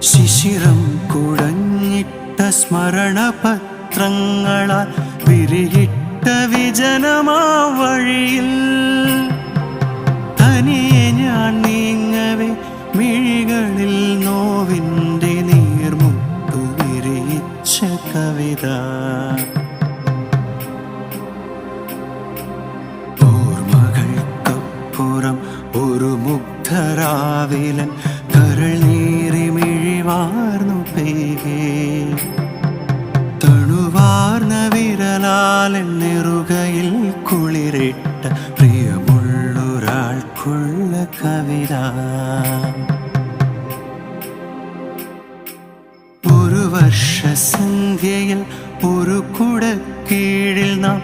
ശിശിരം കുടഞ്ഞിട്ട സ്മരണപത്രങ്ങളാൽ വിരിയിട്ട വിജനമാ വഴിയിൽ തനിയെ ഞാൻ നീങ്ങവേ മിഴികളിൽ നോവിൻ്റെ നീർമുത്തു വിരിയിച്ച കവിത. ഓർമ്മകൾക്കപ്പുറം ഒരു മുഗ്ധരാവിലൻ കരൾ നീറി മിഴിവാർന്നു പെയ്കേ. തണുവാർന്ന വിരലാലൻ നെറുകയിൽ കുളിരിട്ട പ്രിയമുള്ളൊരാൾക്കുള്ള കവിത. ഒരു വർഷസന്ധ്യയിൽ ഒരു കുടക്കീഴിൽ നാം